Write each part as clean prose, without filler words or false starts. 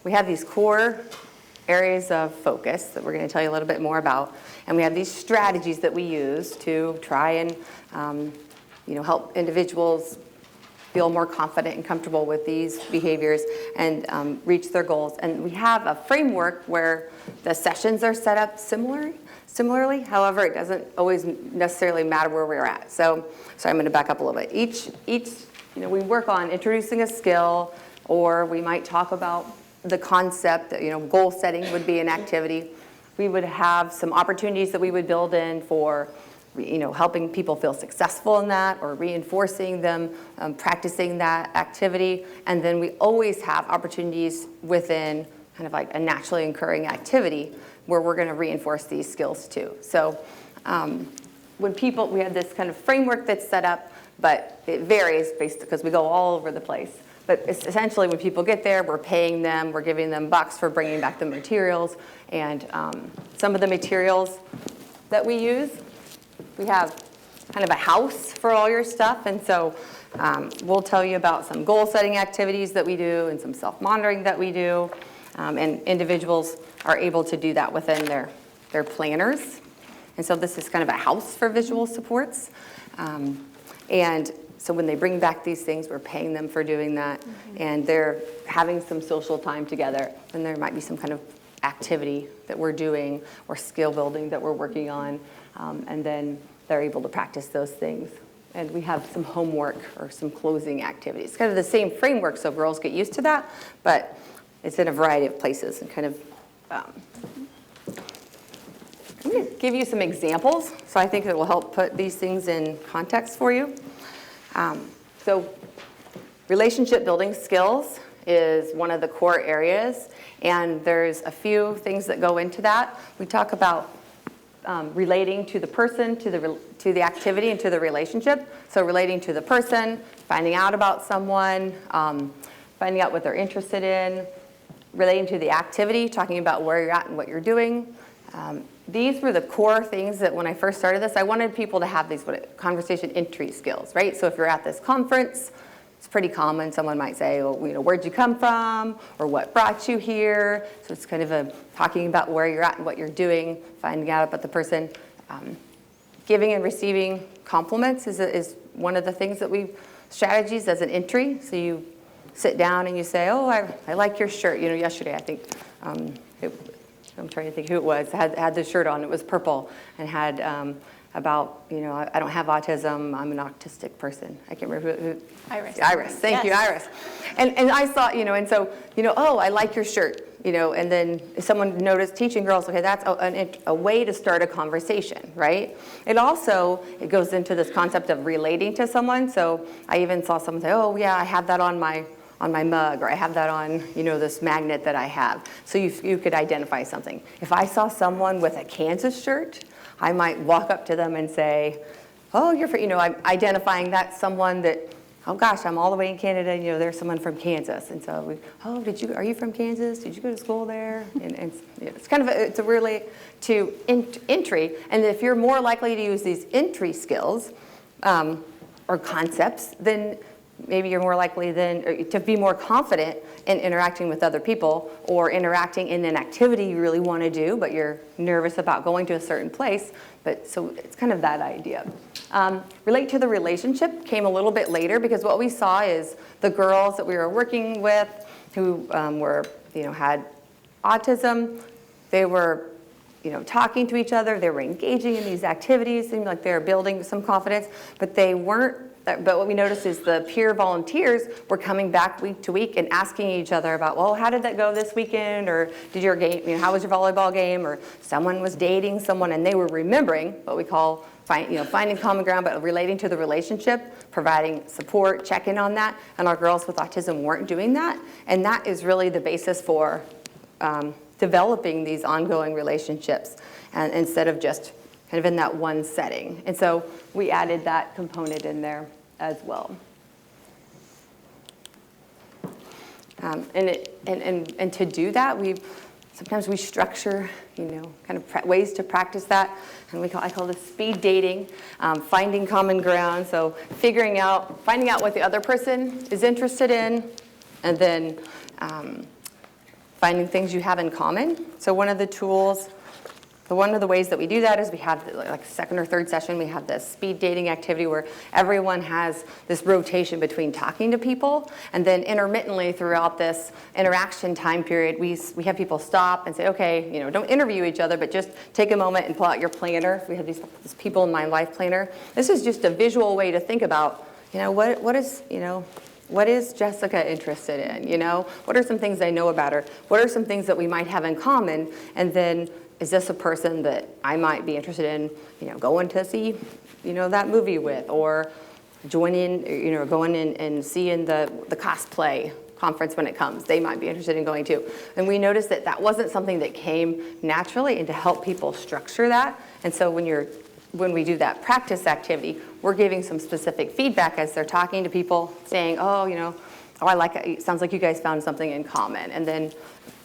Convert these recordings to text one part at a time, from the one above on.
we have these core areas of focus that we're going to tell you a little bit more about, and we have these strategies that we use to try and help individuals feel more confident and comfortable with these behaviors and reach their goals. And we have a framework where the sessions are set up similarly. However, it doesn't always necessarily matter where we're at. So I'm going to back up a little bit. Each we work on introducing a skill, or we might talk about the concept. Goal setting would be an activity. We would have some opportunities that we would build in for helping people feel successful in that, or reinforcing them, practicing that activity. And then we always have opportunities within kind of like a naturally occurring activity where we're going to reinforce these skills too. So we have this kind of framework that's set up, but it varies because we go all over the place. But essentially, when people get there, we're paying them, we're giving them bucks for bringing back the materials. And some of the materials that we use, we have kind of a house for all your stuff. And so we'll tell you about some goal-setting activities that we do and some self-monitoring that we do. And individuals are able to do that within their planners. And so this is kind of a house for visual supports. And so when they bring back these things, we're paying them for doing that. And they're having some social time together. And there might be some kind of activity that we're doing or skill building that we're working on. And then they're able to practice those things. And we have some homework or some closing activities. Kind of the same framework, so girls get used to that, but it's in a variety of places. And kind of, I'm going to give you some examples, so I think it will help put these things in context for you. So relationship building skills is one of the core areas, and there's a few things that go into that. We talk about relating to the person, to the activity, and to the relationship. So relating to the person, finding out about someone, finding out what they're interested in, relating to the activity, talking about where you're at and what you're doing. These were the core things that when I first started this, I wanted people to have these conversation entry skills, right? So if you're at this conference, it's pretty common. Someone might say, well, where'd you come from? Or what brought you here? So it's kind of talking about where you're at and what you're doing, finding out about the person. Giving and receiving compliments is one of the things that strategies as an entry. So you sit down and you say, oh, I like your shirt. Yesterday, I think, I'm trying to think who it was, had the shirt on. It was purple and had about, I don't have autism. I'm an autistic person. I can't remember who. Iris. Thank you, Iris. And I saw, and so, oh, I like your shirt. And then someone noticed teaching girls, okay, that's a way to start a conversation, right? It goes into this concept of relating to someone. So I even saw someone say, oh, yeah, I have that on my mug, or I have that on, this magnet that I have. So you could identify something. If I saw someone with a Kansas shirt, I might walk up to them and say, oh, you're from, I'm identifying that's someone that, oh gosh, I'm all the way in Canada, and there's someone from Kansas. And so are you from Kansas? Did you go to school there? And it's kind of it's a really to entry. And if you're more likely to use these entry skills or concepts, then maybe you're more likely to be more confident in interacting with other people, or interacting in an activity you really want to do, but you're nervous about going to a certain place. So it's kind of that idea. Relate to the relationship came a little bit later, because what we saw is the girls that we were working with who had autism, they were talking to each other, they were engaging in these activities, seemed like they were building some confidence, but they weren't. But what we noticed is the peer volunteers were coming back week to week and asking each other about, well, how did that go this weekend? Or did your game, how was your volleyball game? Or someone was dating someone, and they were remembering what we call finding common ground, but relating to the relationship, providing support, checking on that. And our girls with autism weren't doing that. And that is really the basis for developing these ongoing relationships, and instead of just kind of in that one setting. And so we added that component in there as well. And to do that, sometimes we structure, kind of ways to practice that, and I call this speed dating, finding common ground. So finding out what the other person is interested in, and then finding things you have in common. So one of the tools, one of the ways that we do that is we have like second or third session, we have this speed dating activity where everyone has this rotation between talking to people, and then intermittently throughout this interaction time period, we have people stop and say, okay, don't interview each other, but just take a moment and pull out your planner. We have this people in my life planner. This is just a visual way to think about, what is Jessica interested in? What are some things I know about her? What are some things that we might have in common? And then, is this a person that I might be interested in, going to see, that movie with, or joining, going in and seeing the cosplay conference when it comes. They might be interested in going too. And we noticed that that wasn't something that came naturally, and to help people structure that. And so when we do that practice activity, we're giving some specific feedback as they're talking to people, saying, oh, I like it. It sounds like you guys found something in common. And then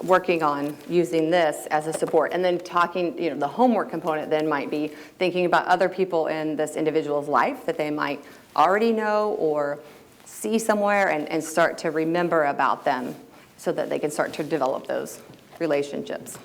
working on using this as a support. And then talking, the homework component then might be thinking about other people in this individual's life that they might already know or see somewhere, and start to remember about them so that they can start to develop those relationships.